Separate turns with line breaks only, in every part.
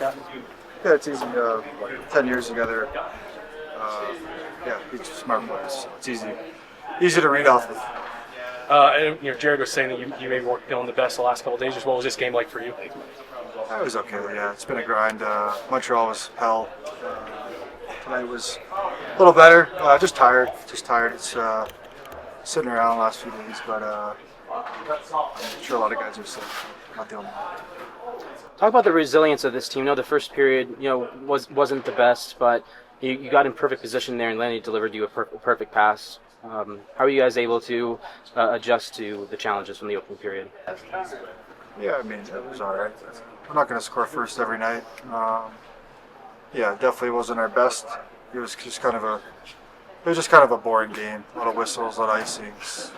that?
Yeah, it's easy. 10 years together. Yeah, he's smart players. It's easy to read off of.
And Jared was saying that you maybe weren't feeling the best the last couple of days. Just what was this game like for you?
It was okay. Yeah, it's been a grind. Montreal was hell. Tonight was a little better. Just tired. It's sitting around the last few days, but I'm sure a lot of guys are sick. Not the only one.
Talk about the resilience of this team. I know the first period, wasn't the best, but you got in perfect position there, and Lenny delivered you a perfect pass. How are you guys able to adjust to the challenges from the opening period?
Yeah, I mean, it was all right. We're not going to score first every night. Yeah, definitely wasn't our best. It was just kind of a boring game. A lot of whistles, a lot of icings,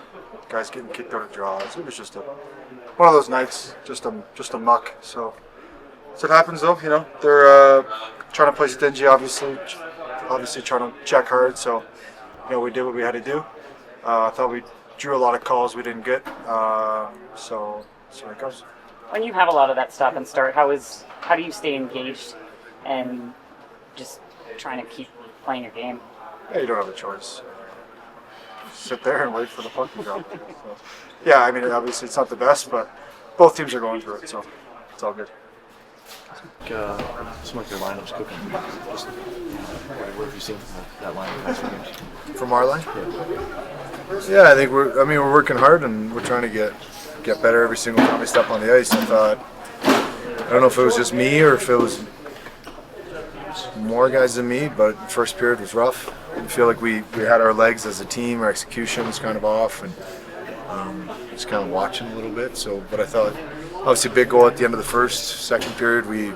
guys getting kicked out of draws. It was just one of those nights, just a muck. So it happens though. They're trying to play stingy, obviously trying to check hard. So we did what we had to do. I thought we drew a lot of calls we didn't get. So it goes.
When you have a lot of that stop and start, how do you stay engaged and just trying to keep playing your game?
Yeah, you don't have a choice. Sit there and wait for the puck to drop. So, yeah, I mean, obviously it's not the best, but both teams are going through it, so it's all good.
Seemed like your lineup's cooking. Just, what have you seen from that lineup past few games?
From our line? Yeah, I think we're working hard and we're trying to get better every single time we step on the ice. I don't know if it was just me or if it was more guys than me, but first period was rough. I feel like we had our legs as a team. Our execution was kind of off, and just kind of watching a little bit. But I thought, obviously, big goal at the end of the first. Second period, we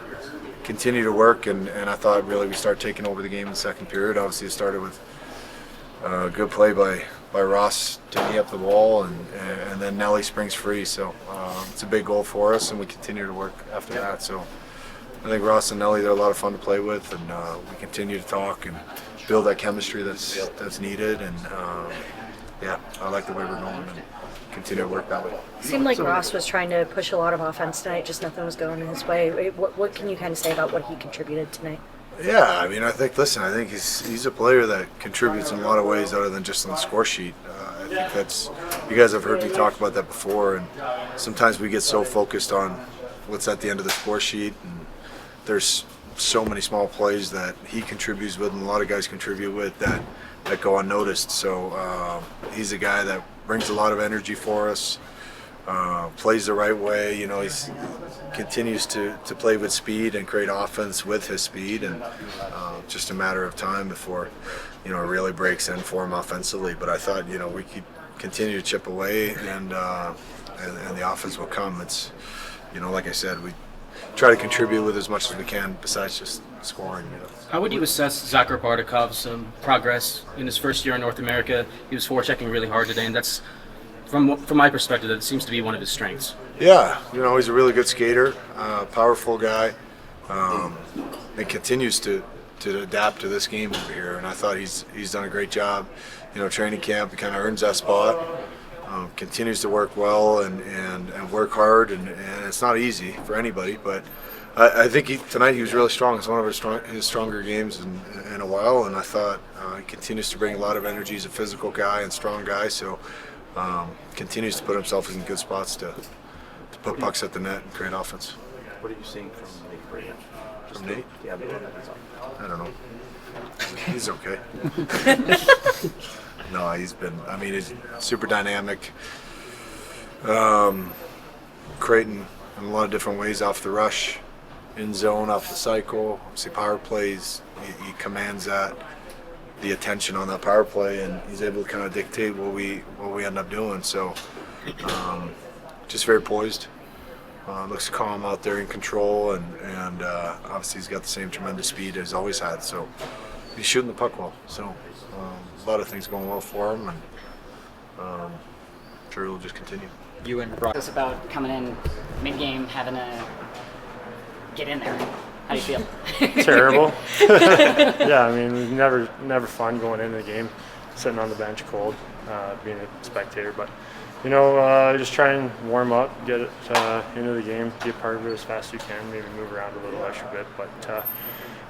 continued to work, and I thought really we started taking over the game in the second period. Obviously, it started with a good play by Ross to knee up the wall, and then Nelly springs free. So it's a big goal for us, and we continue to work after that. So I think Ross and Nelly, they're a lot of fun to play with, and we continue to talk and build that chemistry that's needed. And yeah, I like the way we're going and continue to work that way.
It seemed like Ross was trying to push a lot of offense tonight, just nothing was going his way. What can you kind of say about what he contributed tonight?
Yeah, I mean, I think he's a player that contributes in a lot of ways other than just on the score sheet. I think you guys have heard me talk about that before, and sometimes we get so focused on what's at the end of the score sheet, and there's so many small plays that he contributes with and a lot of guys contribute with that go unnoticed. So he's a guy that brings a lot of energy for us, plays the right way. He continues to play with speed and create offense with his speed, and just a matter of time before it really breaks in for him offensively. But I thought we could continue to chip away, and the offense will come. It's like I said, we try to contribute with as much as we can besides just scoring.
How would you assess Zakar Bardakov's progress in his first year in North America? He was forechecking really hard today, and that's from my perspective, that seems to be one of his strengths.
Yeah, he's a really good skater, powerful guy, and continues to adapt to this game over here. And I thought he's done a great job. Training camp, he kind of earns that spot. Continues to work well and work hard, and it's not easy for anybody, but I think tonight he was really strong. It's one of his stronger games in a while, and I thought he continues to bring a lot of energy. He's a physical guy and strong guy, so continues to put himself in good spots to put pucks at the net and create offense.
What are you seeing from Nate?
From Nate?
Yeah,
I don't know. He's okay. No, he's super dynamic, creating in a lot of different ways off the rush, in zone, off the cycle. Obviously, power plays, he commands the attention on that power play, and he's able to kind of dictate what we end up doing. So, just very poised. Looks calm out there, in control, and obviously he's got the same tremendous speed as he's always had. So he's shooting the puck well. So a lot of things going well for him, and I'm sure it'll just continue.
You and Brock. It's about coming in mid-game, having to get in there. How do you feel?
Terrible. Yeah, I mean, never fun going into the game, sitting on the bench cold, being a spectator. But Just try and warm up, get into the game, be a part of it as fast as you can, maybe move around a little extra bit. But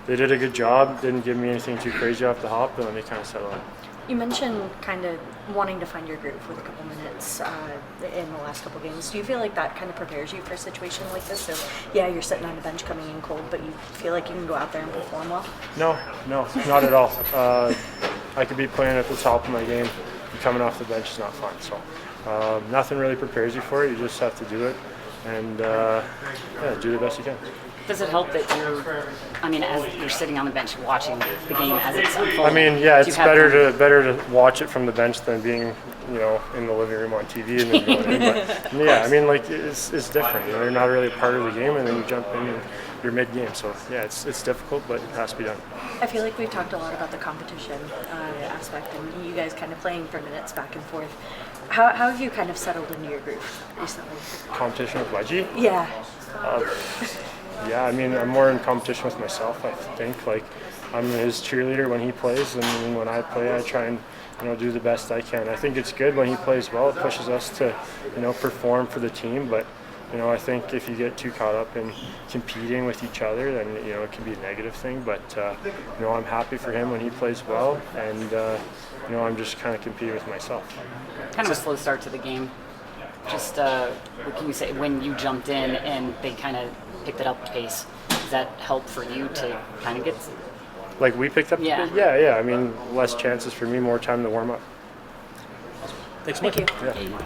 they did a good job, didn't give me anything too crazy off the hop, and then they kind of settled in.
You mentioned kind of wanting to find your groove with a couple minutes in the last couple games. Do you feel like that kind of prepares you for a situation like this? So, yeah, you're sitting on the bench coming in cold, but you feel like you can go out there and perform well?
No, not at all. I could be playing at the top of my game, and coming off the bench is not fun. So nothing really prepares you for it. You just have to do it and do the best you can.
Does it help that as you're sitting on the bench watching the game as it's unfolding?
I mean, yeah, it's better to watch it from the bench than being, in the living room on TV and then going in. But yeah, I mean, like it's different. You're not really a part of the game, and then you jump in and you're mid-game. So yeah, it's difficult, but it has to be done.
I feel like we've talked a lot about the competition aspect, and you guys kind of playing for minutes back and forth. How have you kind of settled into your groove recently?
Competition with Wedgie?
Yeah.
Yeah, I mean, I'm more in competition with myself, I think. Like, I'm his cheerleader when he plays, and when I play, I try and, do the best I can. I think it's good when he plays well. It pushes us to, perform for the team. But, I think if you get too caught up in competing with each other, then, it can be a negative thing. But, I'm happy for him when he plays well, and, I'm just kind of competing with myself.
Kind of a slow start to the game. Just what can you say when you jumped in and they kind of picked it up pace? Does that help for you to kind of get?
Like we picked up?
Yeah.
Yeah. I mean, less chances for me, more time to warm up.
Thanks,
Thank you.
Yeah.